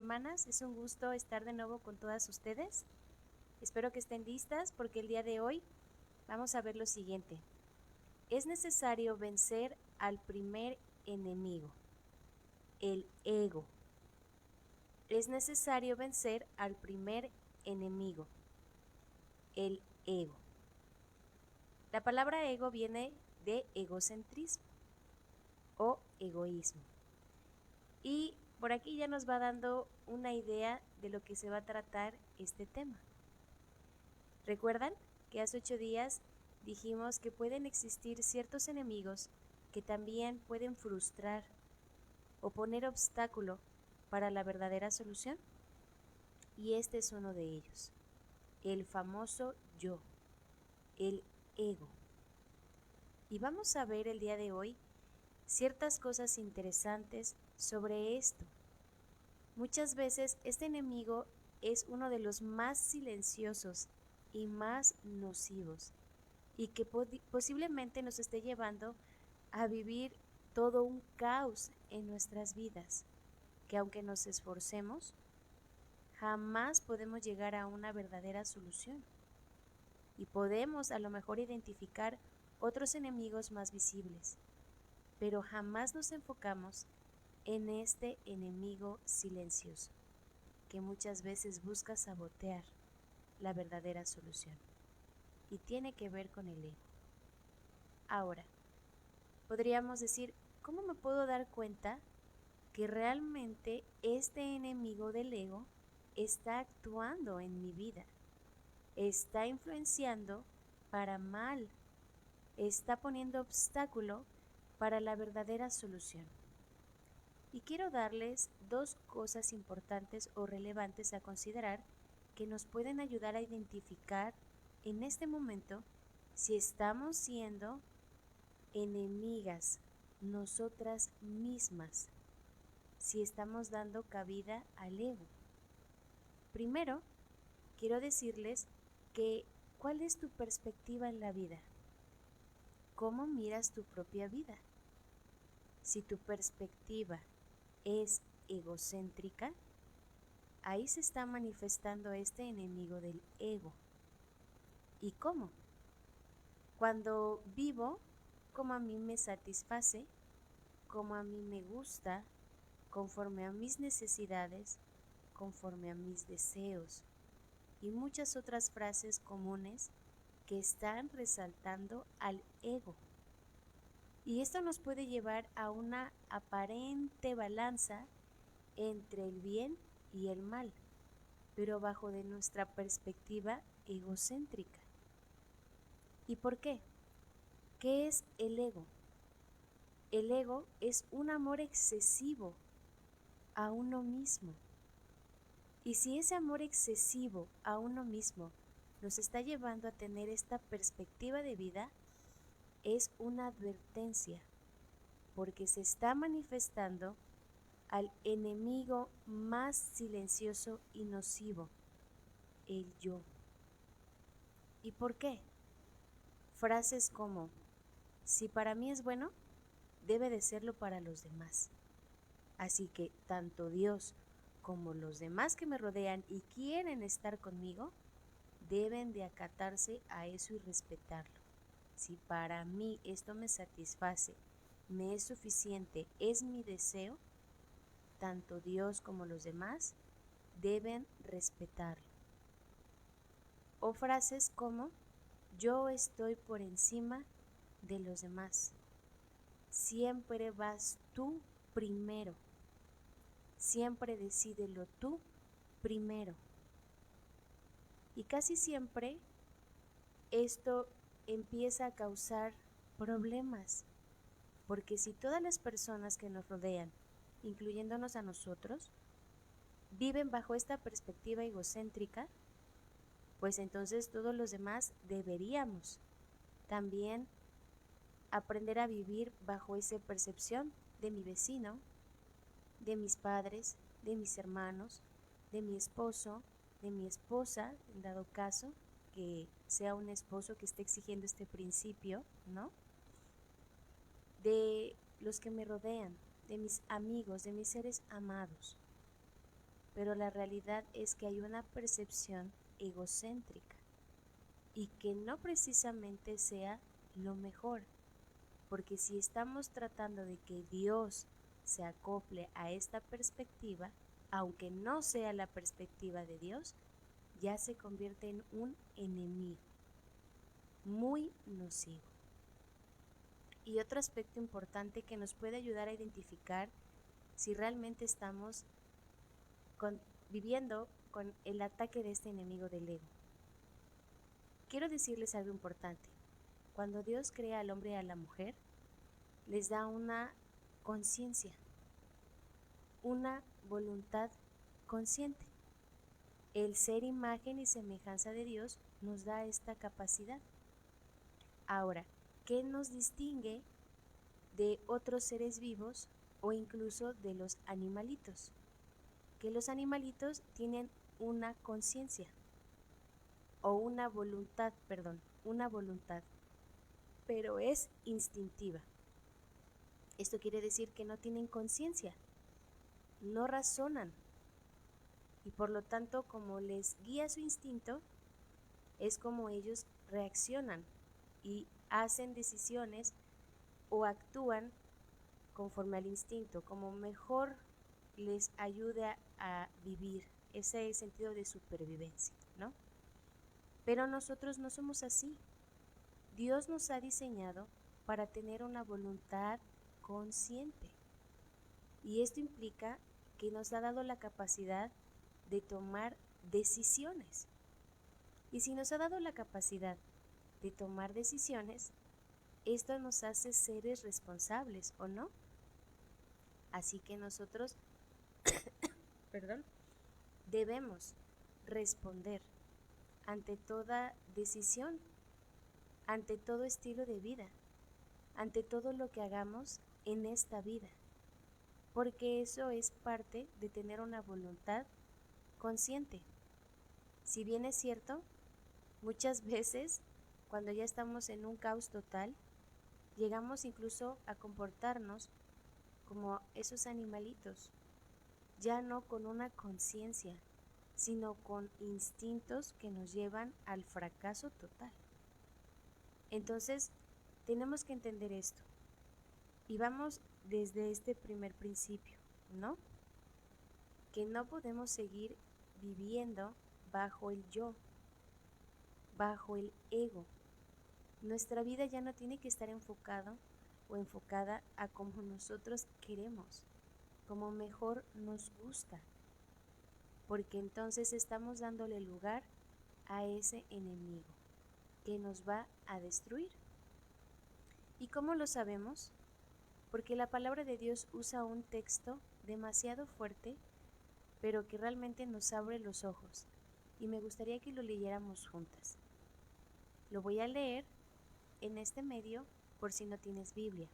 hermanas, es un gusto estar de nuevo con todas ustedes. Espero que estén listas porque el día de hoy vamos a ver lo siguiente. Es necesario vencer al primer enemigo, el ego. Es necesario vencer al primer enemigo, el ego. La palabra ego viene de egocentrismo o egoísmo. Y por aquí ya nos va dando una idea de lo que se va a tratar este tema. ¿Recuerdan que hace 8 días dijimos que pueden existir ciertos enemigos que también pueden frustrar o poner obstáculo para la verdadera solución? Y este es uno de ellos, el famoso yo, el ego. Y vamos a ver el día de hoy ciertas cosas interesantes sobre esto. Muchas veces este enemigo es uno de los más silenciosos y más nocivos y que posiblemente nos esté llevando a vivir todo un caos en nuestras vidas, que aunque nos esforcemos, jamás podemos llegar a una verdadera solución. Y podemos a lo mejor identificar otros enemigos más visibles, pero jamás nos enfocamos en este enemigo silencioso, que muchas veces busca sabotear la verdadera solución, y tiene que ver con el ego. Ahora, podríamos decir, ¿cómo me puedo dar cuenta que realmente este enemigo del ego está actuando en mi vida? Está influenciando para mal, está poniendo obstáculo para la verdadera solución. Y quiero darles dos cosas importantes o relevantes a considerar que nos pueden ayudar a identificar en este momento si estamos siendo enemigas nosotras mismas, si estamos dando cabida al ego. Primero, quiero decirles que ¿cuál es tu perspectiva en la vida? ¿Cómo miras tu propia vida? Si tu perspectiva es egocéntrica, ahí se está manifestando este enemigo del ego. ¿Y cómo? Cuando vivo como a mí me satisface, como a mí me gusta, conforme a mis necesidades, conforme a mis deseos, y muchas otras frases comunes que están resaltando al ego. Y esto nos puede llevar a una aparente balanza entre el bien y el mal, pero bajo de nuestra perspectiva egocéntrica. ¿Y por qué? ¿Qué es el ego? El ego es un amor excesivo a uno mismo. Y si ese amor excesivo a uno mismo nos está llevando a tener esta perspectiva de vida, es una advertencia, porque se está manifestando al enemigo más silencioso y nocivo, el yo. ¿Y por qué? Frases como, si para mí es bueno, debe de serlo para los demás. Así que tanto Dios como los demás que me rodean y quieren estar conmigo, deben de acatarse a eso y respetarlo. Si para mí esto me satisface, me es suficiente, es mi deseo, tanto Dios como los demás deben respetarlo. O frases como, yo estoy por encima de los demás. Siempre vas tú primero. Siempre decídelo tú primero. Y casi siempre esto empieza a causar problemas, porque si todas las personas que nos rodean, incluyéndonos a nosotros, viven bajo esta perspectiva egocéntrica, pues entonces todos los demás deberíamos también aprender a vivir bajo esa percepción de mi vecino, de mis padres, de mis hermanos, de mi esposo, de mi esposa, en dado caso que sea un esposo que esté exigiendo este principio, ¿no? De los que me rodean, de mis amigos, de mis seres amados. pero la realidad es que hay una percepción egocéntrica y que no precisamente sea lo mejor, porque si estamos tratando de que Dios se acople a esta perspectiva, aunque no sea la perspectiva de Dios, ya se convierte en un enemigo muy nocivo. Y otro aspecto importante que nos puede ayudar a identificar si realmente estamos viviendo con el ataque de este enemigo del ego. Quiero decirles algo importante. Cuando Dios crea al hombre y a la mujer, les da una conciencia, una voluntad consciente. El ser imagen y semejanza de Dios nos da esta capacidad. Ahora, ¿qué nos distingue de otros seres vivos o incluso de los animalitos? Que los animalitos tienen una conciencia o una voluntad, pero es instintiva. Esto quiere decir que no tienen conciencia, no razonan y por lo tanto, como les guía su instinto, es como ellos reaccionan y hacen decisiones o actúan conforme al instinto, como mejor les ayude a vivir ese sentido de supervivencia, ¿no? Pero nosotros no somos así. Dios nos ha diseñado para tener una voluntad consciente. Y esto implica que nos ha dado la capacidad de tomar decisiones. Y si nos ha dado la capacidad de tomar decisiones, esto nos hace seres responsables, ¿o no? Así que nosotros debemos responder ante toda decisión, ante todo estilo de vida, ante todo lo que hagamos en esta vida, porque eso es parte de tener una voluntad consciente. Si bien es cierto, muchas veces cuando ya estamos en un caos total, llegamos incluso a comportarnos como esos animalitos, ya no con una conciencia, sino con instintos que nos llevan al fracaso total. Entonces, tenemos que entender esto. Y vamos desde este primer principio, ¿no? Que no podemos seguir viviendo bajo el yo, bajo el ego. Nuestra vida ya no tiene que estar enfocado o enfocada a como nosotros queremos, como mejor nos gusta, porque entonces estamos dándole lugar a ese enemigo que nos va a destruir. ¿Y cómo lo sabemos? Porque la palabra de Dios usa un texto demasiado fuerte, pero que realmente nos abre los ojos, y me gustaría que lo leyéramos juntas. Lo voy a leer en este medio por si no tienes Biblia,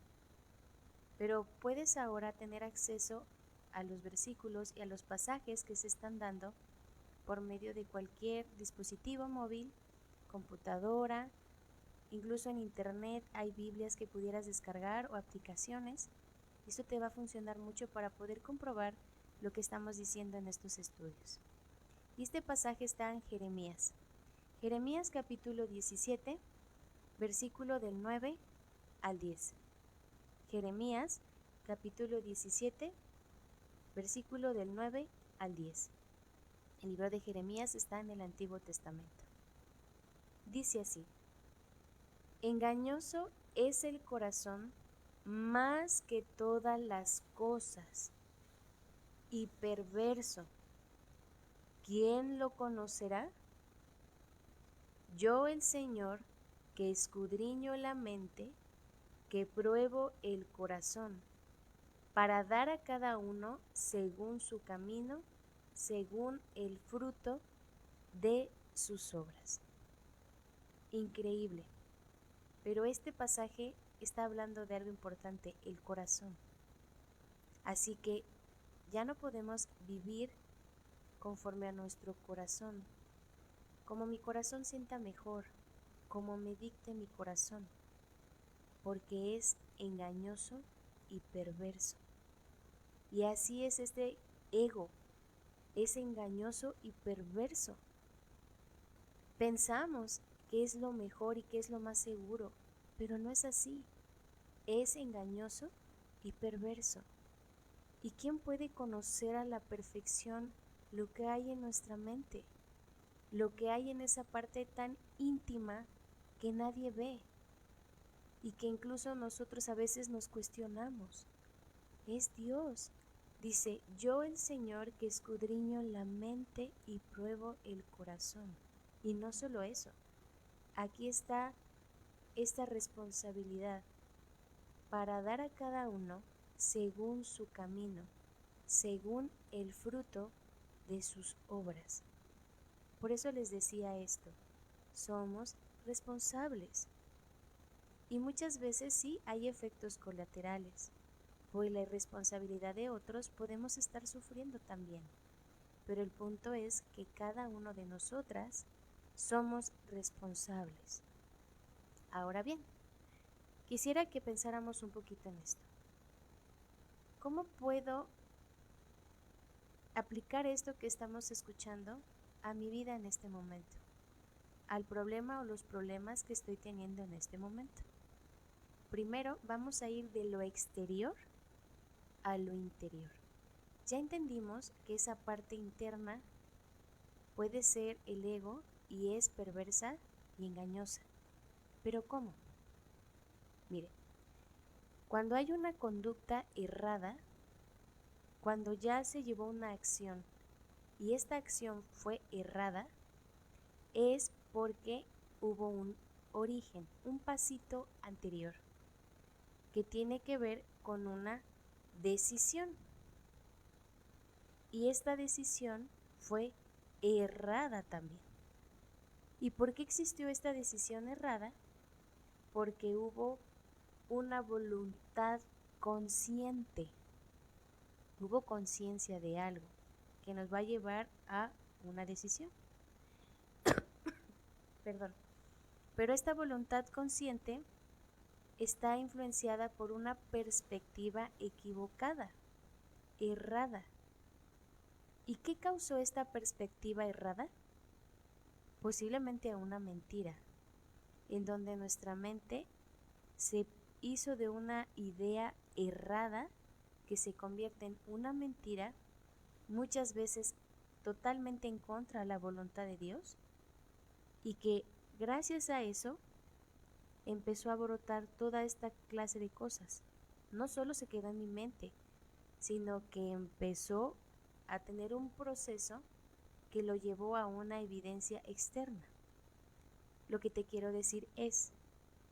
pero puedes ahora tener acceso a los versículos y a los pasajes que se están dando por medio de cualquier dispositivo móvil, computadora, incluso en internet hay Biblias que pudieras descargar o aplicaciones. Eso te va a funcionar mucho para poder comprobar lo que estamos diciendo en estos estudios. Y este pasaje está en Jeremías. Jeremías capítulo 17, versículo del 9 al 10. Jeremías capítulo 17, versículo del 9 al 10. El libro de Jeremías está en el Antiguo Testamento. Dice así: engañoso es el corazón más que todas las cosas, y perverso, ¿quién lo conocerá? Yo, el Señor, que escudriño la mente, que pruebo el corazón, para dar a cada uno según su camino, según el fruto de sus obras. Increíble. Pero este pasaje está hablando de algo importante, el corazón. Así que ya no podemos vivir conforme a nuestro corazón, como mi corazón sienta mejor, como me dicte mi corazón, porque es engañoso y perverso. Y así es este ego es engañoso y perverso. Pensamos que es lo mejor y que es lo más seguro, pero no es así. Es engañoso y perverso. ¿Y quién puede conocer a la perfección lo que hay en nuestra mente? Lo que hay en esa parte tan íntima que nadie ve y que incluso nosotros a veces nos cuestionamos. Es Dios. Dice, yo el Señor que escudriño la mente y pruebo el corazón. Y no solo eso, aquí está esta responsabilidad para dar a cada uno según su camino, según el fruto de sus obras. Por eso les decía esto, somos responsables. Y muchas veces sí hay efectos colaterales. Por la irresponsabilidad de otros podemos estar sufriendo también. Pero el punto es que cada uno de nosotras somos responsables. Ahora bien, quisiera que pensáramos un poquito en esto. ¿Cómo puedo aplicar esto que estamos escuchando a mi vida en este momento? Al problema o los problemas que estoy teniendo en este momento. Primero vamos a ir de lo exterior a lo interior. Ya entendimos que esa parte interna puede ser el ego y es perversa y engañosa. ¿Pero cómo? Mire, cuando hay una conducta errada, cuando ya se llevó una acción y esta acción fue errada, es porque hubo un origen, un pasito anterior, que tiene que ver con una decisión. Y esta decisión fue errada también. ¿Y por qué existió esta decisión errada? Porque hubo una voluntad consciente, hubo conciencia de algo que nos va a llevar a una decisión. Perdón. Pero esta voluntad consciente está influenciada por una perspectiva equivocada, errada. ¿Y qué causó esta perspectiva errada? Posiblemente una mentira, en donde nuestra mente se hizo de una idea errada que se convierte en una mentira, muchas veces totalmente en contra de la voluntad de Dios, y que gracias a eso empezó a brotar toda esta clase de cosas. No solo se quedó en mi mente, sino que empezó a tener un proceso que lo llevó a una evidencia externa. Lo que te quiero decir es,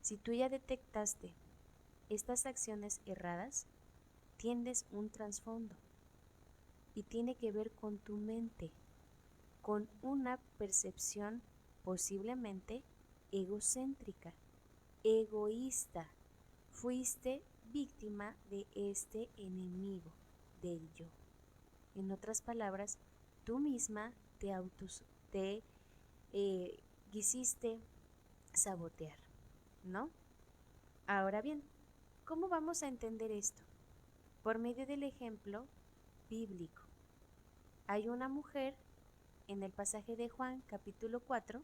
si tú ya detectaste estas acciones erradas, tienes un trasfondo y tiene que ver con tu mente, con una percepción posiblemente egocéntrica, egoísta. Fuiste víctima de este enemigo del yo. En otras palabras, tú misma te quisiste sabotear, ¿no? Ahora bien, ¿cómo vamos a entender esto? Por medio del ejemplo bíblico. Hay una mujer en el pasaje de Juan capítulo 4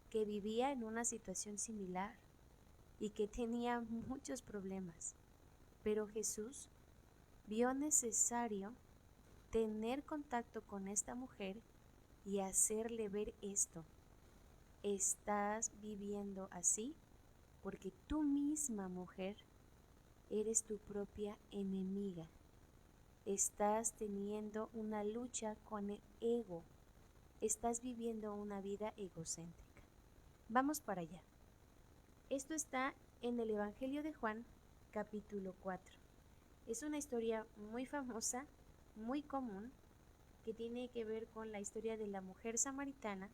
que vivía en una situación similar y que tenía muchos problemas, pero Jesús vio necesario tener contacto con esta mujer y hacerle ver esto. Estás viviendo así porque tú misma, mujer, eres tu propia enemiga. Estás teniendo una lucha con el ego. Estás viviendo una vida egocéntrica. Vamos para allá. Esto está en el Evangelio de Juan, capítulo 4. Es una historia muy famosa, muy común, que tiene que ver con la historia de la mujer samaritana,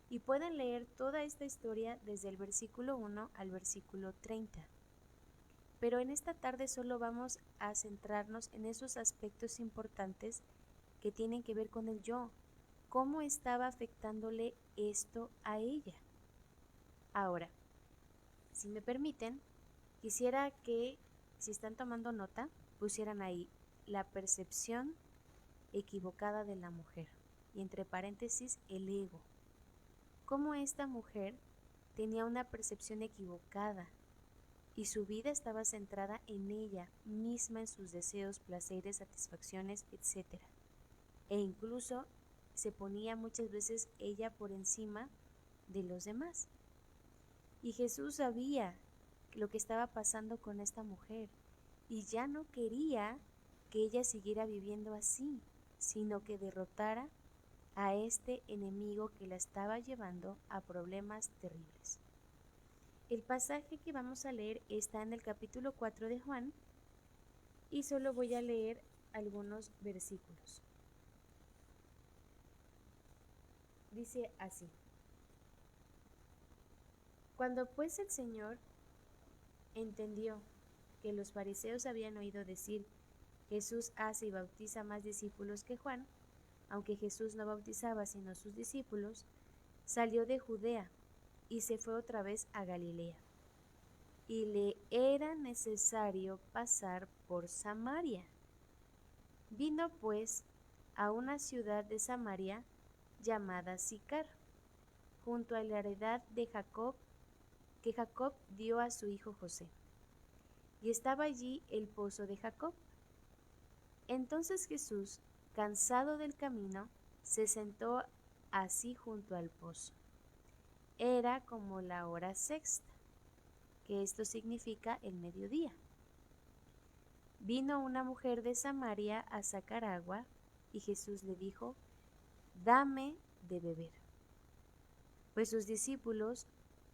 y pueden leer toda esta historia desde el versículo 1 al versículo 30. Pero en esta tarde solo vamos a centrarnos en esos aspectos importantes que tienen que ver con el yo, cómo estaba afectándole esto a ella. Ahora, si me permiten, quisiera que, si están tomando nota, pusieran ahí la percepción equivocada de la mujer, y entre paréntesis, el ego. Cómo esta mujer tenía una percepción equivocada y su vida estaba centrada en ella misma, en sus deseos, placeres, satisfacciones, etc. E incluso se ponía muchas veces ella por encima de los demás. Y Jesús sabía lo que estaba pasando con esta mujer y ya no quería que ella siguiera viviendo así, sino que derrotara a este enemigo que la estaba llevando a problemas terribles. El pasaje que vamos a leer está en el capítulo 4 de Juan y solo voy a leer algunos versículos. Dice así: Cuando pues el Señor entendió que los fariseos habían oído decir: Jesús hace y bautiza más discípulos que Juan, aunque Jesús no bautizaba sino sus discípulos, salió de Judea y se fue otra vez a Galilea. Y le era necesario pasar por Samaria. Vino pues a una ciudad de Samaria llamada Sicar, junto a la heredad de Jacob, que Jacob dio a su hijo José. Y estaba allí el pozo de Jacob. Entonces Jesús, cansado del camino, se sentó así junto al pozo. Era como la hora sexta, que esto significa el mediodía. Vino una mujer de Samaria a sacar agua, y Jesús le dijo: Dame de beber. Pues sus discípulos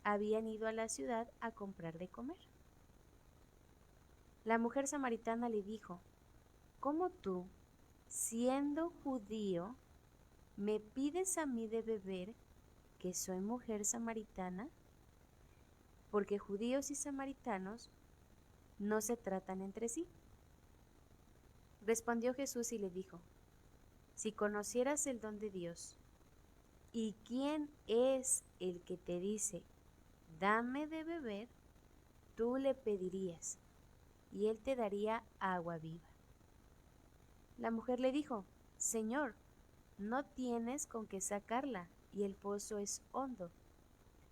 habían ido a la ciudad a comprar de comer. La mujer samaritana le dijo: ¿Cómo tú, siendo judío, me pides a mí de beber, que soy mujer samaritana? Porque judíos y samaritanos no se tratan entre sí. Respondió Jesús y le dijo: Si conocieras el don de Dios, y quién es el que te dice: Dame de beber, tú le pedirías, y él te daría agua viva. La mujer le dijo: Señor, no tienes con qué sacarla, y el pozo es hondo.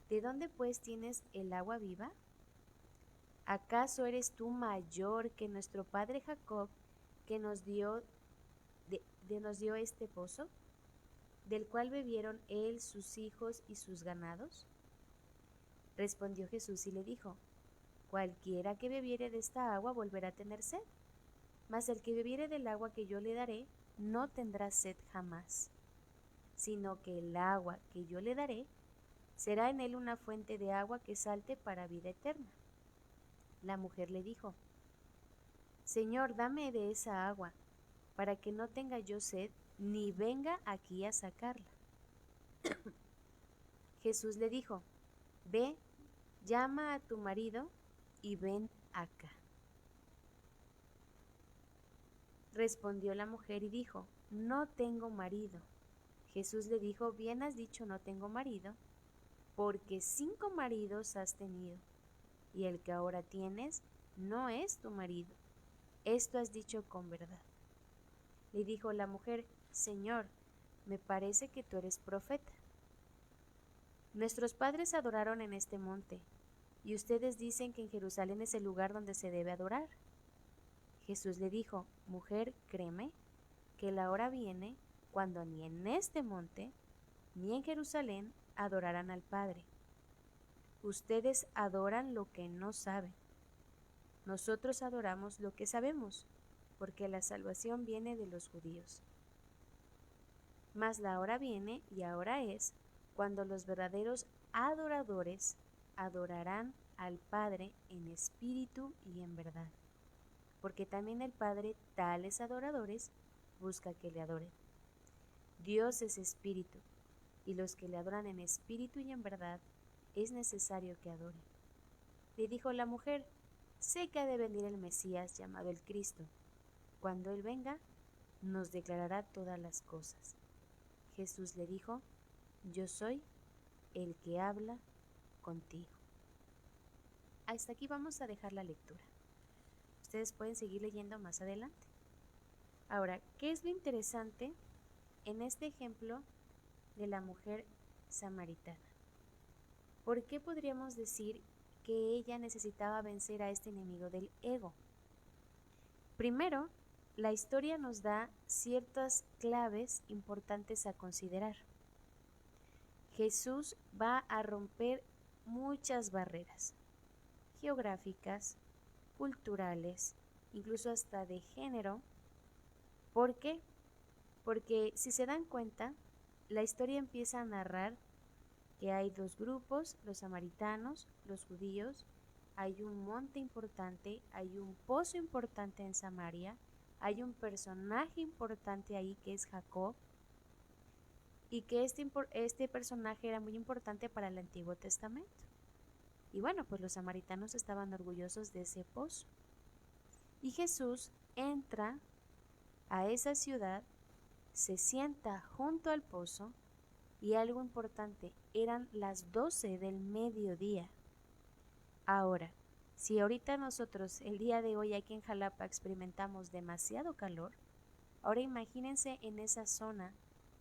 ¿De dónde pues tienes el agua viva? ¿Acaso eres tú mayor que nuestro padre Jacob, que nos dio este pozo, del cual bebieron él, sus hijos y sus ganados? Respondió Jesús y le dijo: Cualquiera que bebiere de esta agua volverá a tener sed, mas el que bebiere del agua que yo le daré no tendrá sed jamás, sino que el agua que yo le daré será en él una fuente de agua que salte para vida eterna. La mujer le dijo: Señor, dame de esa agua, para que no tenga yo sed, ni venga aquí a sacarla. Jesús le dijo: Ve, llama a tu marido y ven acá. Respondió la mujer y dijo: No tengo marido. Jesús le dijo: Bien has dicho, no tengo marido, porque 5 maridos has tenido, y el que ahora tienes no es tu marido. Esto has dicho con verdad. Le dijo la mujer: Señor, me parece que tú eres profeta. Nuestros padres adoraron en este monte, y ustedes dicen que en Jerusalén es el lugar donde se debe adorar. Jesús le dijo: Mujer, créeme, que la hora viene cuando ni en este monte, ni en Jerusalén adorarán al Padre. Ustedes adoran lo que no saben. Nosotros adoramos lo que sabemos, porque la salvación viene de los judíos. Mas la hora viene, y ahora es, cuando los verdaderos adoradores adorarán al Padre en espíritu y en verdad, porque también el Padre tales adoradores busca que le adoren. Dios es espíritu, y los que le adoran en espíritu y en verdad es necesario que adoren. Le dijo la mujer: Sé que ha de venir el Mesías, llamado el Cristo. Cuando Él venga, nos declarará todas las cosas. Jesús le dijo: Yo soy el que habla contigo. Hasta aquí vamos a dejar la lectura. Ustedes pueden seguir leyendo más adelante. Ahora, ¿qué es lo interesante en este ejemplo de la mujer samaritana? ¿Por qué podríamos decir que ella necesitaba vencer a este enemigo del ego? Primero, la historia nos da ciertas claves importantes a considerar. Jesús va a romper muchas barreras geográficas, culturales, incluso hasta de género. ¿Por qué? Porque si se dan cuenta, la historia empieza a narrar que hay dos grupos, los samaritanos, los judíos, hay un monte importante, hay un pozo importante en Samaria, hay un personaje importante ahí que es Jacob, y que este personaje era muy importante para el Antiguo Testamento. Y bueno, pues los samaritanos estaban orgullosos de ese pozo. Y Jesús entra a esa ciudad, se sienta junto al pozo, y algo importante, eran las 12 del mediodía. Ahora, si ahorita nosotros el día de hoy aquí en Jalapa experimentamos demasiado calor, ahora imagínense en esa zona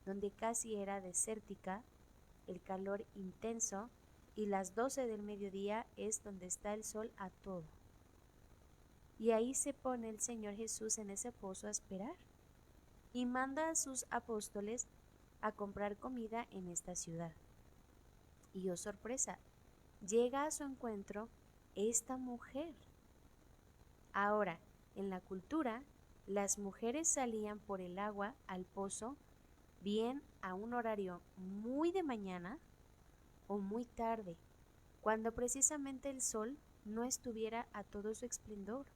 donde casi era desértica, el calor intenso, y las 12 del mediodía es donde está el sol a todo. Y ahí se pone el Señor Jesús en ese pozo a esperar y manda a sus apóstoles a comprar comida en esta ciudad. Y oh sorpresa, llega a su encuentro esta mujer. Ahora, en la cultura, las mujeres salían por el agua al pozo bien a un horario muy de mañana o muy tarde, cuando precisamente el sol no estuviera a todo su esplendor,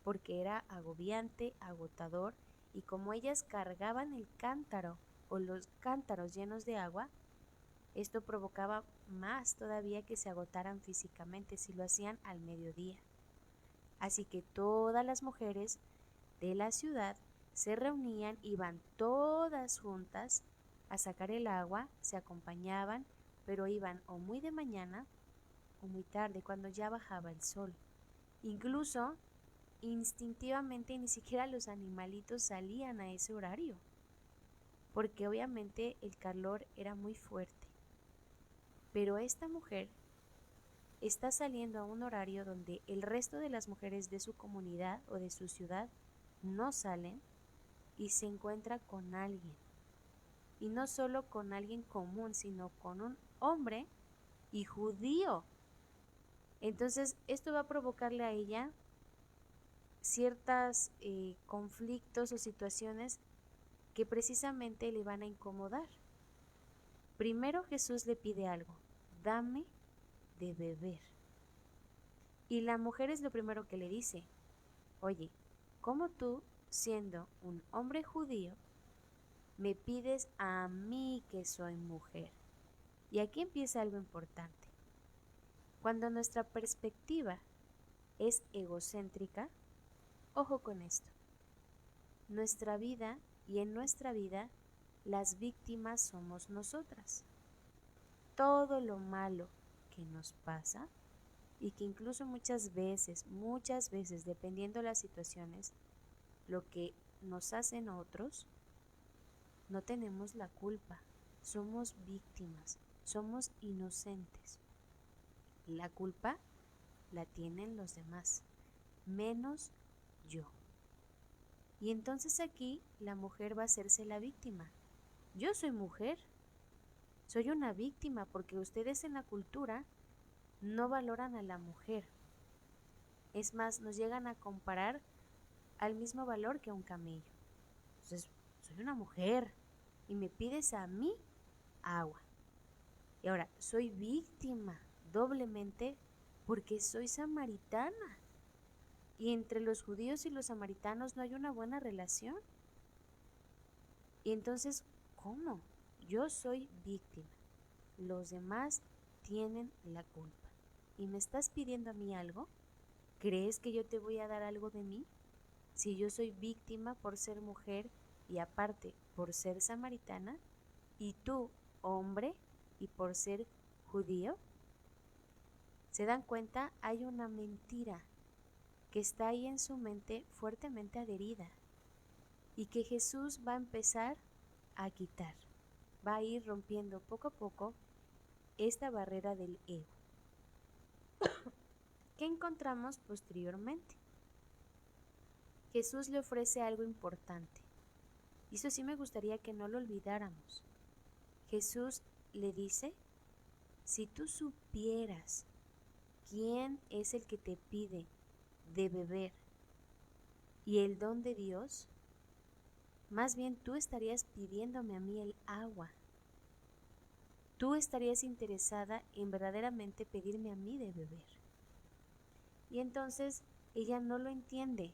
porque era agobiante, agotador, y como ellas cargaban el cántaro o los cántaros llenos de agua, esto provocaba más todavía que se agotaran físicamente si lo hacían al mediodía. Así que todas las mujeres de la ciudad se reunían, iban todas juntas a sacar el agua, se acompañaban, pero iban o muy de mañana o muy tarde, cuando ya bajaba el sol. Incluso instintivamente ni siquiera los animalitos salían a ese horario, porque obviamente el calor era muy fuerte. Pero esta mujer está saliendo a un horario donde el resto de las mujeres de su comunidad o de su ciudad no salen, y se encuentra con alguien. Y no solo con alguien común, sino con un hombre y judío. Entonces esto va a provocarle a ella ciertos conflictos o situaciones que precisamente le van a incomodar. Primero Jesús le pide algo: dame de beber. Y la mujer es lo primero que le dice: oye, ¿cómo tú, siendo un hombre judío, me pides a mí que soy mujer? Y aquí empieza algo importante. Cuando nuestra perspectiva es egocéntrica, ojo con esto, nuestra vida y en nuestra vida las víctimas somos nosotras. Todo lo malo que nos pasa, y que incluso muchas veces, dependiendo de las situaciones, lo que nos hacen otros, no tenemos la culpa, somos víctimas, somos inocentes. La culpa la tienen los demás, menos yo. Y entonces aquí la mujer va a hacerse la víctima. Yo soy mujer, soy una víctima porque ustedes en la cultura no valoran a la mujer. Es más, nos llegan a comparar al mismo valor que un camello. Entonces, soy una mujer y me pides a mí agua. Y ahora, soy víctima doblemente porque soy samaritana. Y entre los judíos y los samaritanos no hay una buena relación. Y entonces, ¿cómo? Yo soy víctima. Los demás tienen la culpa. ¿Y me estás pidiendo a mí algo? ¿Crees que yo te voy a dar algo de mí? Si yo soy víctima por ser mujer y aparte por ser samaritana, y tú, hombre, y por ser judío. ¿Se dan cuenta? Hay una mentira que está ahí en su mente fuertemente adherida. y que Jesús va a empezar a quitar, va a ir rompiendo poco a poco esta barrera del ego. ¿Qué encontramos posteriormente? Jesús le ofrece algo importante. Y eso sí me gustaría que no lo olvidáramos. Jesús le dice, si tú supieras quién es el que te pide de beber y el don de Dios, más bien tú estarías pidiéndome a mí el agua. Tú estarías interesada en verdaderamente pedirme a mí de beber. Y entonces ella no lo entiende,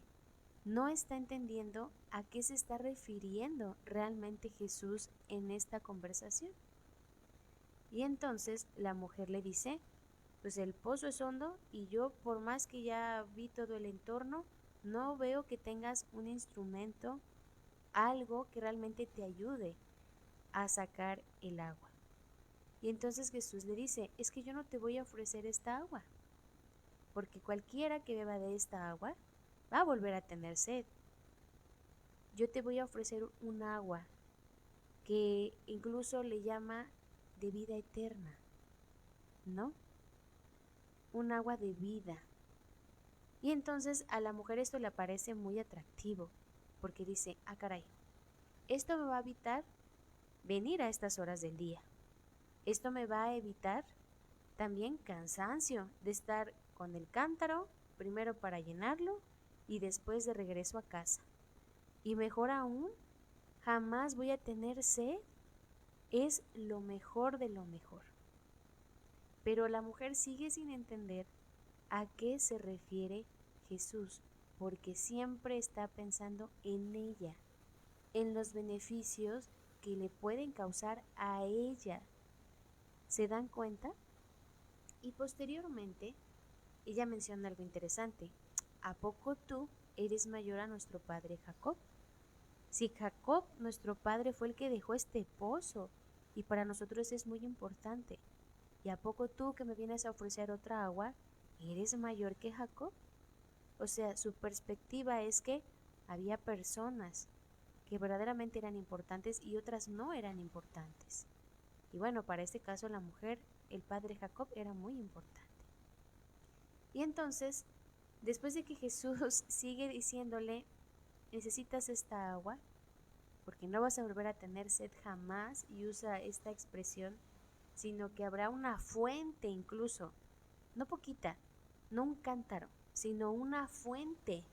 no está entendiendo a qué se está refiriendo realmente Jesús en esta conversación. Y entonces la mujer le dice, pues el pozo es hondo y yo por más que ya vi todo el entorno, no veo que tengas un instrumento, algo que realmente te ayude a sacar el agua. Y entonces Jesús le dice, es que yo no te voy a ofrecer esta agua, porque cualquiera que beba de esta agua va a volver a tener sed. Yo te voy a ofrecer un agua que incluso le llama de vida eterna, ¿no? Un agua de vida. Y entonces a la mujer esto le parece muy atractivo, porque dice, ah caray, esto me va a evitar venir a estas horas del día. Esto me va a evitar también cansancio de estar con el cántaro, primero para llenarlo y después de regreso a casa. Y mejor aún, jamás voy a tener sed. Es lo mejor de lo mejor. Pero la mujer sigue sin entender a qué se refiere Jesús, porque siempre está pensando en ella, en los beneficios que le pueden causar a ella. ¿Se dan cuenta? Y posteriormente, ella menciona algo interesante. ¿A poco tú eres mayor a nuestro padre Jacob? Si Jacob, nuestro padre, fue el que dejó este pozo, y para nosotros es muy importante. ¿Y a poco tú que me vienes a ofrecer otra agua, eres mayor que Jacob? O sea, su perspectiva es que había personas que verdaderamente eran importantes y otras no eran importantes. Y bueno, para este caso la mujer, el padre Jacob, era muy importante. Y entonces, después de que Jesús sigue diciéndole, necesitas esta agua, porque no vas a volver a tener sed jamás, y usa esta expresión, sino que habrá una fuente incluso, no poquita, no un cántaro, sino una fuente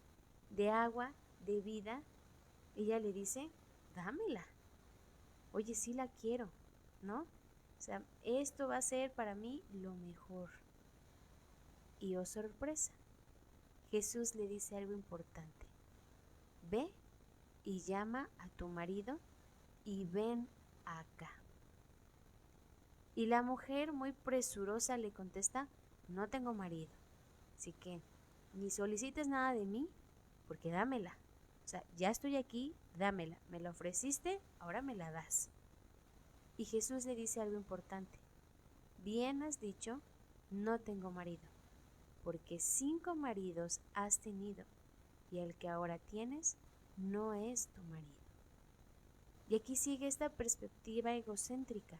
de agua de vida. Ella le dice, dámela. Oye, sí la quiero, ¿no? O sea, esto va a ser para mí lo mejor. Y oh sorpresa, Jesús le dice algo importante. Ve y llama a tu marido y ven acá. Y la mujer muy presurosa le contesta, no tengo marido, así que ni solicites nada de mí, porque dámela. O sea, ya estoy aquí, dámela. Me la ofreciste, ahora me la das. Y Jesús le dice algo importante. Bien has dicho, no tengo marido, porque 5 maridos has tenido, y el que ahora tienes no es tu marido. Y aquí sigue esta perspectiva egocéntrica.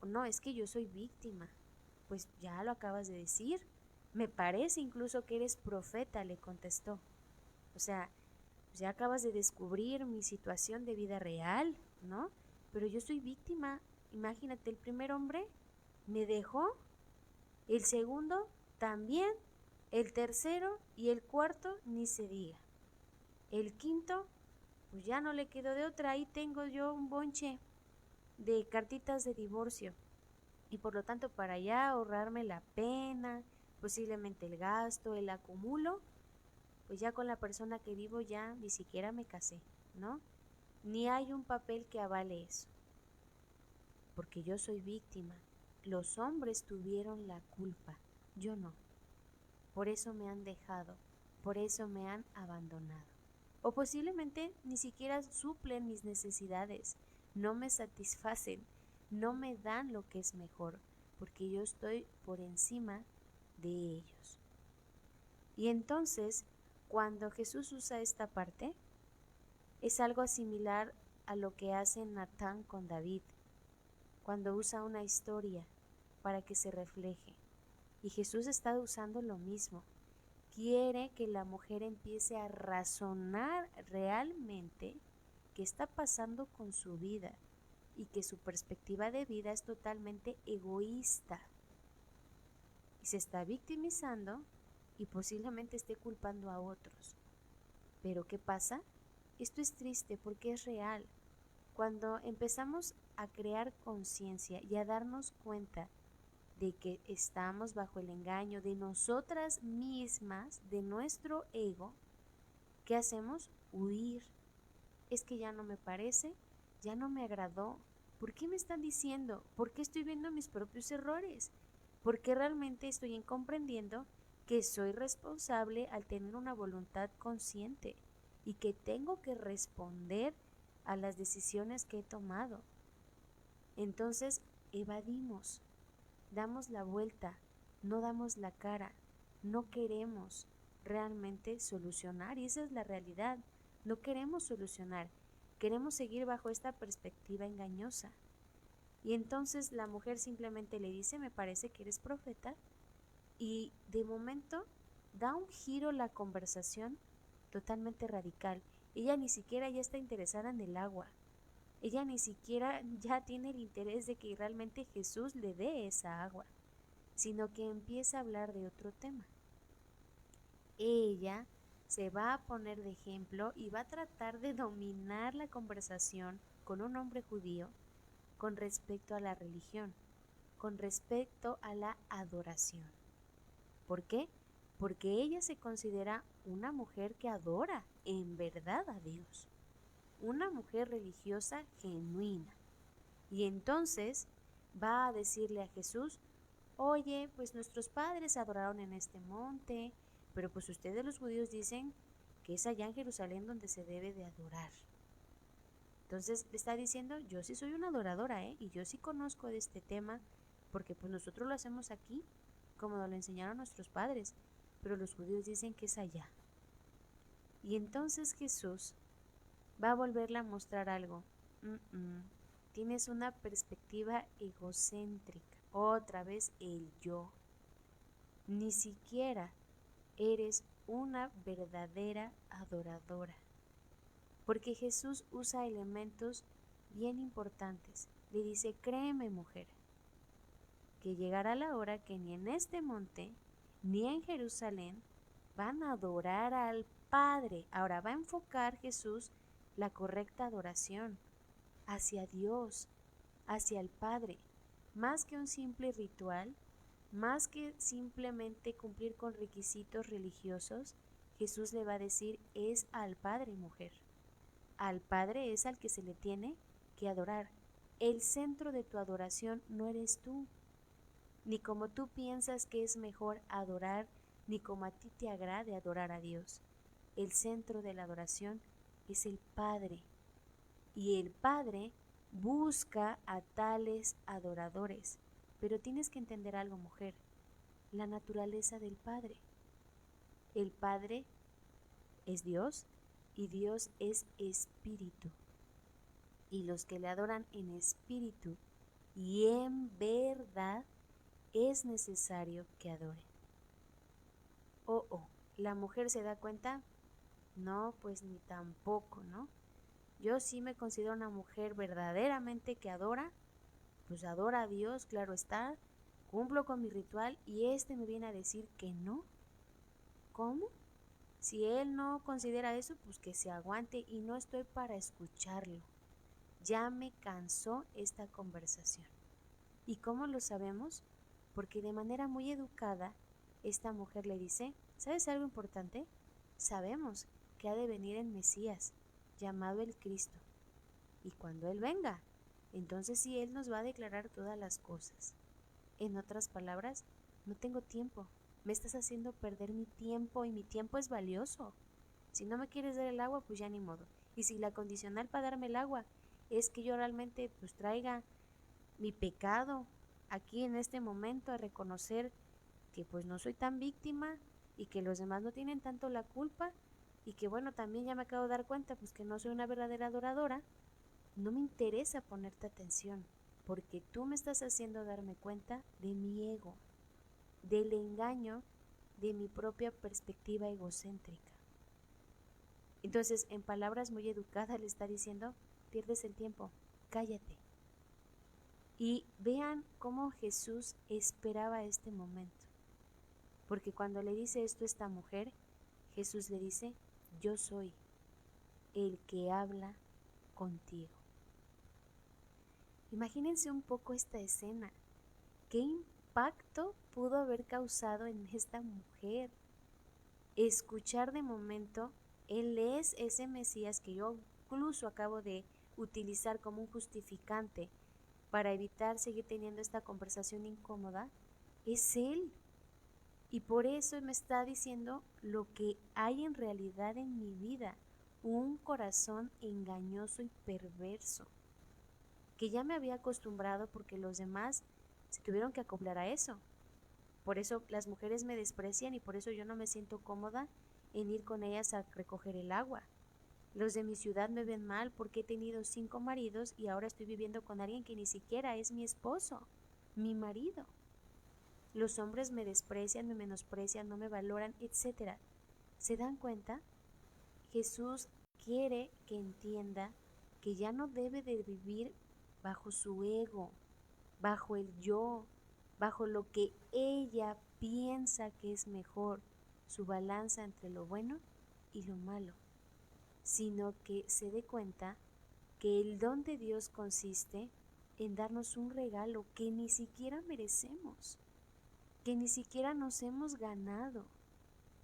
No, es que yo soy víctima. Pues ya lo acabas de decir. Me parece incluso que eres profeta, le contestó. O sea, ya acabas de descubrir mi situación de vida real, ¿no? Pero yo soy víctima. Imagínate, el primer hombre me dejó, el segundo también, el tercero y el cuarto ni se diga. El quinto, pues ya no le quedó de otra. Ahí tengo yo un bonche de cartitas de divorcio. Y por lo tanto, para ya ahorrarme la pena, posiblemente el gasto, el acumulo, pues ya con la persona que vivo ya ni siquiera me casé, ¿no? Ni hay un papel que avale eso. Porque yo soy víctima. Los hombres tuvieron la culpa, yo no. Por eso me han dejado, por eso me han abandonado. O posiblemente ni siquiera suplen mis necesidades, no me satisfacen, no me dan lo que es mejor, porque yo estoy por encima de ellos. Y entonces, cuando Jesús usa esta parte, Es algo similar a lo que hace Natán con David, cuando usa una historia para que se refleje. Y Jesús está usando lo mismo. Quiere que la mujer empiece a razonar realmente qué está pasando con su vida y que su perspectiva de vida es totalmente egoísta. Y se está victimizando y posiblemente esté culpando a otros. Pero ¿qué pasa? Esto es triste porque es real. Cuando empezamos a crear conciencia y a darnos cuenta de que estamos bajo el engaño de nosotras mismas, de nuestro ego, ¿qué hacemos? Huir. Es que ya no me parece, ya no me agradó. ¿Por qué me están diciendo? ¿Por qué estoy viendo mis propios errores? ¿Por qué realmente estoy incomprendiendo que soy responsable al tener una voluntad consciente y que tengo que responder a las decisiones que he tomado? Entonces evadimos, damos la vuelta, no damos la cara, no queremos realmente solucionar, y esa es la realidad. No queremos solucionar, queremos seguir bajo esta perspectiva engañosa. Y entonces la mujer simplemente le dice: me parece que eres profeta, y de momento da un giro la conversación totalmente radical. Ella ni siquiera ya está interesada en el agua, ella ni siquiera ya tiene el interés de que realmente Jesús le dé esa agua, sino que empieza a hablar de otro tema. Ella se va a poner de ejemplo y va a tratar de dominar la conversación con un hombre judío con respecto a la religión, con respecto a la adoración. ¿Por qué? Porque ella se considera una mujer que adora en verdad a Dios, una mujer religiosa genuina. Y entonces va a decirle a Jesús: oye, pues nuestros padres adoraron en este monte, pero pues ustedes los judíos dicen que es allá en Jerusalén donde se debe de adorar. Entonces le está diciendo: yo sí soy una adoradora, y yo sí conozco de este tema, porque pues nosotros lo hacemos aquí, como nos lo enseñaron nuestros padres, pero los judíos dicen que es allá. Y entonces Jesús va a volverle a mostrar algo. Tienes una perspectiva egocéntrica, otra vez el yo. Ni siquiera eres una verdadera adoradora, porque Jesús usa elementos bien importantes. Le dice: créeme, mujer, que llegará la hora que ni en este monte ni en Jerusalén van a adorar al Padre. Ahora va a enfocar Jesús la correcta adoración hacia Dios, hacia el Padre, más que un simple ritual, más que simplemente cumplir con requisitos religiosos. Jesús le va a decir: es al Padre, mujer. Al Padre es al que se le tiene que adorar. El centro de tu adoración no eres tú, ni como tú piensas que es mejor adorar, ni como a ti te agrade adorar a Dios. El centro de la adoración es el Padre, y el Padre busca a tales adoradores. Pero tienes que entender algo, mujer: la naturaleza del Padre. El Padre es Dios y Dios es espíritu. Y los que le adoran en espíritu y en verdad es necesario que adoren. La mujer se da cuenta: no, pues ni tampoco, ¿no? Yo sí me considero una mujer verdaderamente que adora, pues adora a Dios, claro está, cumplo con mi ritual, y me viene a decir que no. ¿Cómo? Si él no considera eso, pues que se aguante, y no estoy para escucharlo. Ya me cansó esta conversación. ¿Y cómo lo sabemos? Porque de manera muy educada esta mujer le dice: ¿sabes algo importante? Sabemos que ha de venir el Mesías, llamado el Cristo, y cuando Él venga, entonces sí, Él nos va a declarar todas las cosas. En otras palabras, no tengo tiempo, me estás haciendo perder mi tiempo, y mi tiempo es valioso. Si no me quieres dar el agua, pues ya ni modo. Y si la condicional para darme el agua es que yo realmente pues traiga mi pecado aquí en este momento, a reconocer que pues no soy tan víctima y que los demás no tienen tanto la culpa, y que bueno, también ya me acabo de dar cuenta pues que no soy una verdadera adoradora, no me interesa ponerte atención, porque tú me estás haciendo darme cuenta de mi ego, del engaño de mi propia perspectiva egocéntrica. Entonces, en palabras muy educadas le está diciendo, pierdes el tiempo, cállate. Y vean cómo Jesús esperaba este momento. Porque cuando le dice esto a esta mujer, Jesús le dice, yo soy el que habla contigo. Imagínense un poco esta escena. ¿Qué impacto pudo haber causado en esta mujer? Escuchar de momento, Él es ese Mesías que yo incluso acabo de utilizar como un justificante para evitar seguir teniendo esta conversación incómoda, es Él. Y por eso me está diciendo lo que hay en realidad en mi vida, un corazón engañoso y perverso, que ya me había acostumbrado porque los demás se tuvieron que acoplar a eso. Por eso las mujeres me desprecian y por eso yo no me siento cómoda en ir con ellas a recoger el agua. Los de mi ciudad me ven mal porque he tenido 5 maridos y ahora estoy viviendo con alguien que ni siquiera es mi esposo, mi marido. Los hombres me desprecian, me menosprecian, no me valoran, etc. ¿Se dan cuenta? Jesús quiere que entienda que ya no debe de vivir bajo su ego, bajo el yo, bajo lo que ella piensa que es mejor, su balanza entre lo bueno y lo malo, sino que se dé cuenta que el don de Dios consiste en darnos un regalo que ni siquiera merecemos, que ni siquiera nos hemos ganado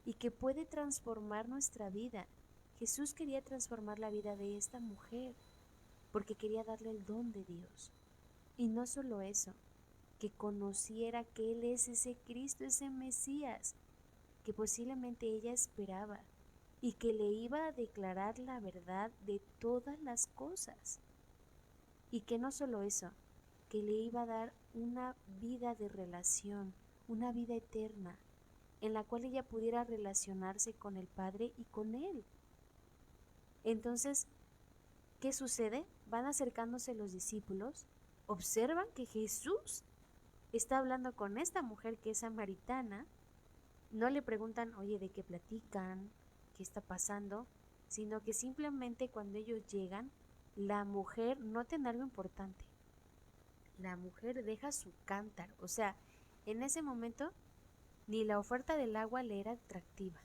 y que puede transformar nuestra vida. Jesús quería transformar la vida de esta mujer porque quería darle el don de Dios. Y no solo eso, que conociera que Él es ese Cristo, ese Mesías, que posiblemente ella esperaba y que le iba a declarar la verdad de todas las cosas. Y que no solo eso, que le iba a dar una vida de relación, una vida eterna, en la cual ella pudiera relacionarse con el Padre y con Él. Entonces, ¿qué sucede? Van acercándose los discípulos, observan que Jesús está hablando con esta mujer que es samaritana, no le preguntan, oye, ¿de qué platican? ¿Qué está pasando? Sino que simplemente cuando ellos llegan, la mujer, noten algo importante, la mujer deja su cántaro, o sea, en ese momento ni la oferta del agua le era atractiva.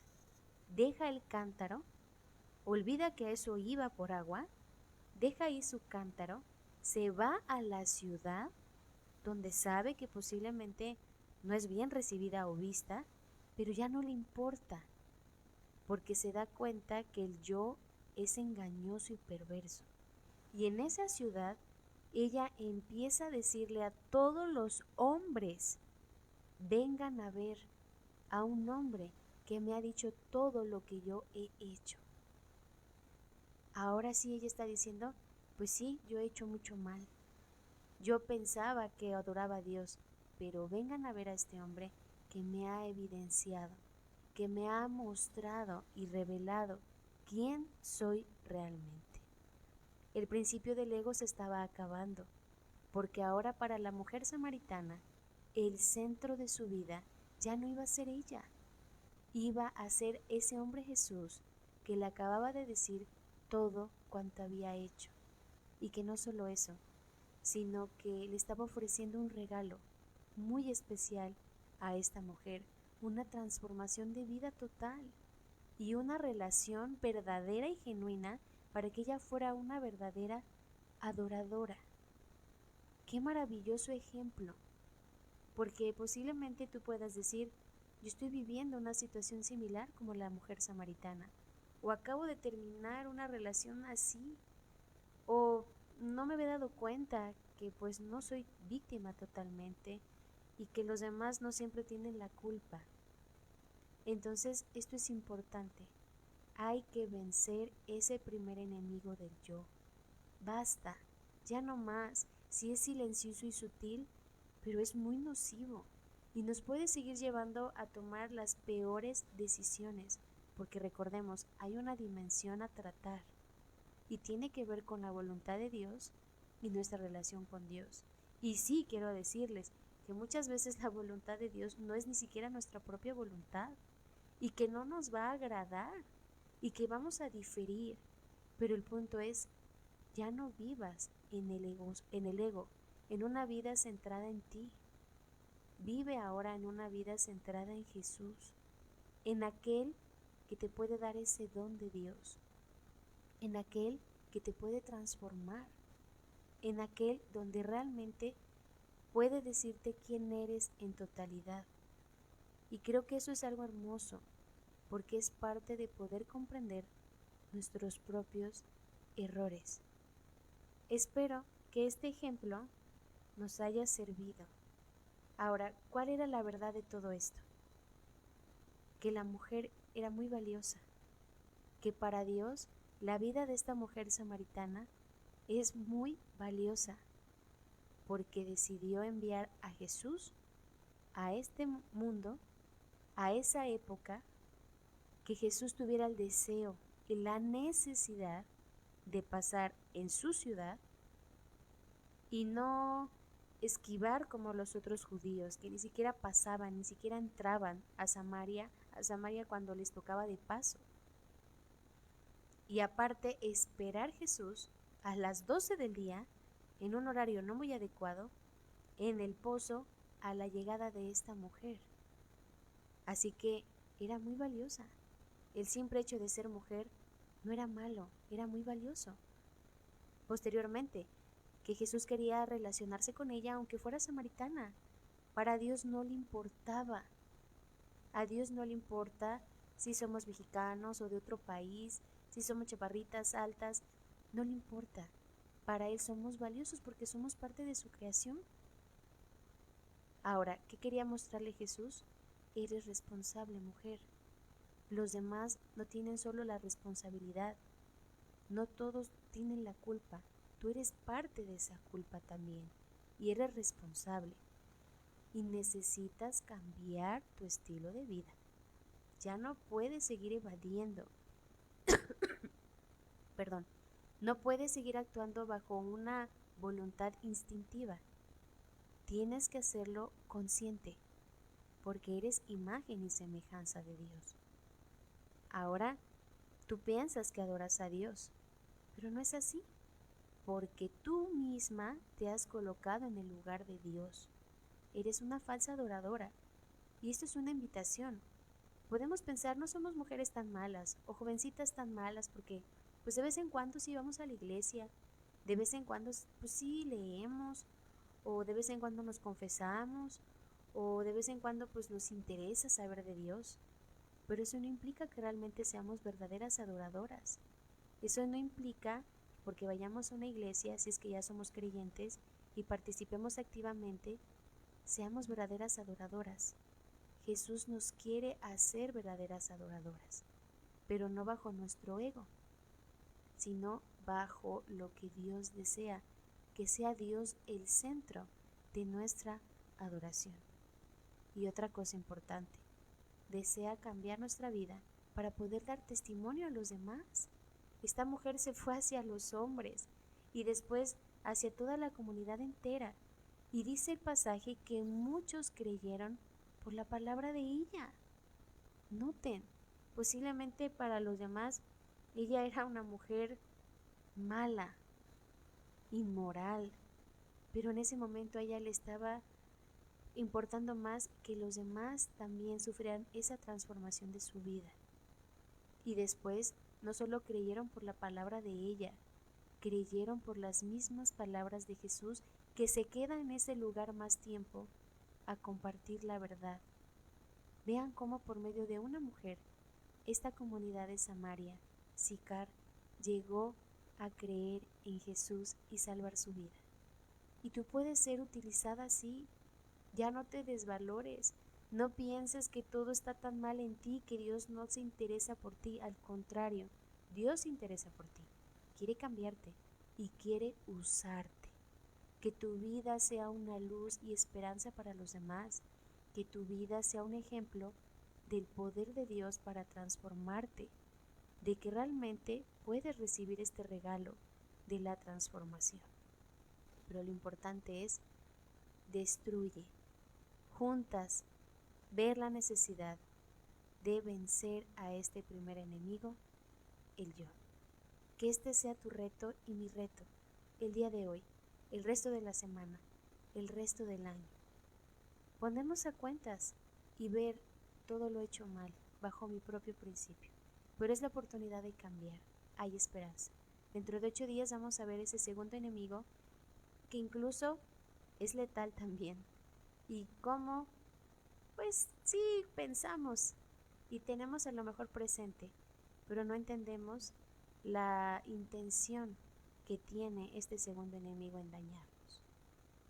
Deja el cántaro, olvida que a eso iba por agua, deja ahí su cántaro, se va a la ciudad donde sabe que posiblemente no es bien recibida o vista, pero ya no le importa, porque se da cuenta que el yo es engañoso y perverso. Y en esa ciudad, ella empieza a decirle a todos los hombres, vengan a ver a un hombre que me ha dicho todo lo que yo he hecho. Ahora sí ella está diciendo, pues sí, yo he hecho mucho mal. Yo pensaba que adoraba a Dios, pero vengan a ver a este hombre que me ha evidenciado, que me ha mostrado y revelado quién soy realmente. El principio del ego se estaba acabando, porque ahora para la mujer samaritana, el centro de su vida ya no iba a ser ella, iba a ser ese hombre Jesús que le acababa de decir todo cuanto había hecho, y que no solo eso, sino que le estaba ofreciendo un regalo muy especial a esta mujer, una transformación de vida total y una relación verdadera y genuina para que ella fuera una verdadera adoradora. Qué maravilloso ejemplo, porque posiblemente tú puedas decir, yo estoy viviendo una situación similar como la mujer samaritana, o acabo de terminar una relación así, o no me había dado cuenta que pues no soy víctima totalmente y que los demás no siempre tienen la culpa. Entonces esto es importante, hay que vencer ese primer enemigo del yo. Basta, ya no más, si es silencioso y sutil, pero es muy nocivo y nos puede seguir llevando a tomar las peores decisiones, porque recordemos, hay una dimensión a tratar y tiene que ver con la voluntad de Dios y nuestra relación con Dios. Y sí, quiero decirles que muchas veces la voluntad de Dios no es ni siquiera nuestra propia voluntad y que no nos va a agradar y que vamos a diferir, pero el punto es, ya no vivas en el ego, en una vida centrada en ti. Vive ahora en una vida centrada en Jesús, en aquel que te puede dar ese don de Dios, en aquel que te puede transformar, en aquel donde realmente puede decirte quién eres en totalidad. Y creo que eso es algo hermoso, porque es parte de poder comprender nuestros propios errores. Espero que este ejemplo nos haya servido. Ahora, ¿cuál era la verdad de todo esto? Que la mujer era muy valiosa, que para Dios la vida de esta mujer samaritana es muy valiosa, porque decidió enviar a Jesús a este mundo, a esa época, que Jesús tuviera el deseo y la necesidad de pasar en su ciudad y no esquivar como los otros judíos, que ni siquiera pasaban, ni siquiera entraban a Samaria cuando les tocaba de paso. Y aparte esperar Jesús a las 12 del día, en un horario no muy adecuado, en el pozo a la llegada de esta mujer. Así que era muy valiosa. El simple hecho de ser mujer no era malo, era muy valioso. Posteriormente, que Jesús quería relacionarse con ella aunque fuera samaritana. Para Dios no le importaba. A Dios no le importa si somos mexicanos o de otro país, si somos chaparritas, altas, no le importa. Para Él somos valiosos porque somos parte de su creación. Ahora, ¿qué quería mostrarle Jesús? Eres responsable, mujer. Los demás no tienen solo la responsabilidad, no todos tienen la culpa. Tú eres parte de esa culpa también y eres responsable y necesitas cambiar tu estilo de vida. Ya no puedes seguir evadiendo, no puedes seguir actuando bajo una voluntad instintiva. Tienes que hacerlo consciente, porque eres imagen y semejanza de Dios. Ahora, tú piensas que adoras a Dios, pero no es así, porque tú misma te has colocado en el lugar de Dios. Eres una falsa adoradora, y esto es una invitación. Podemos pensar, no somos mujeres tan malas, o jovencitas tan malas, porque pues de vez en cuando sí vamos a la iglesia, de vez en cuando pues sí leemos, o de vez en cuando nos confesamos, o de vez en cuando pues nos interesa saber de Dios. Pero eso no implica que realmente seamos verdaderas adoradoras. Eso no implica porque vayamos a una iglesia, si es que ya somos creyentes, y participemos activamente, seamos verdaderas adoradoras. Jesús nos quiere hacer verdaderas adoradoras, pero no bajo nuestro ego, sino bajo lo que Dios desea, que sea Dios el centro de nuestra adoración. Y otra cosa importante, desea cambiar nuestra vida para poder dar testimonio a los demás. Esta mujer se fue hacia los hombres y después hacia toda la comunidad entera. Y dice el pasaje que muchos creyeron por la palabra de ella. Noten, posiblemente para los demás ella era una mujer mala, inmoral, pero en ese momento a ella le estaba importando más que los demás también sufrieran esa transformación de su vida. Y después no solo creyeron por la palabra de ella, creyeron por las mismas palabras de Jesús, que se queda en ese lugar más tiempo a compartir la verdad. Vean cómo por medio de una mujer, esta comunidad de Samaria, Sicar, llegó a creer en Jesús y salvar su vida. Y tú puedes ser utilizada así. Ya no te desvalores, no pienses que todo está tan mal en ti, que Dios no se interesa por ti. Al contrario, Dios se interesa por ti, quiere cambiarte y quiere usarte. Que tu vida sea una luz y esperanza para los demás, que tu vida sea un ejemplo del poder de Dios para transformarte, de que realmente puedes recibir este regalo de la transformación. Pero lo importante es destruye, juntas, ver la necesidad de vencer a este primer enemigo, el yo. Que este sea tu reto y mi reto, el día de hoy, el resto de la semana, el resto del año. Ponernos a cuentas y ver todo lo hecho mal, bajo mi propio principio. Pero es la oportunidad de cambiar, hay esperanza. Dentro de 8 días vamos a ver ese segundo enemigo, que incluso es letal también. Y cómo, pues sí, pensamos y tenemos a lo mejor presente, pero no entendemos la intención que tiene este segundo enemigo en dañarnos.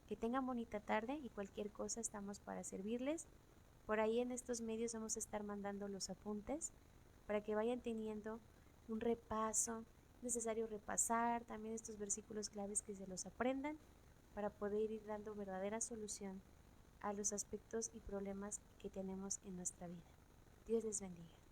Que tengan bonita tarde y cualquier cosa estamos para servirles. Por ahí en estos medios vamos a estar mandando los apuntes para que vayan teniendo un repaso. Es necesario repasar también estos versículos claves, que se los aprendan para poder ir dando verdadera solución a los aspectos y problemas que tenemos en nuestra vida. Dios les bendiga.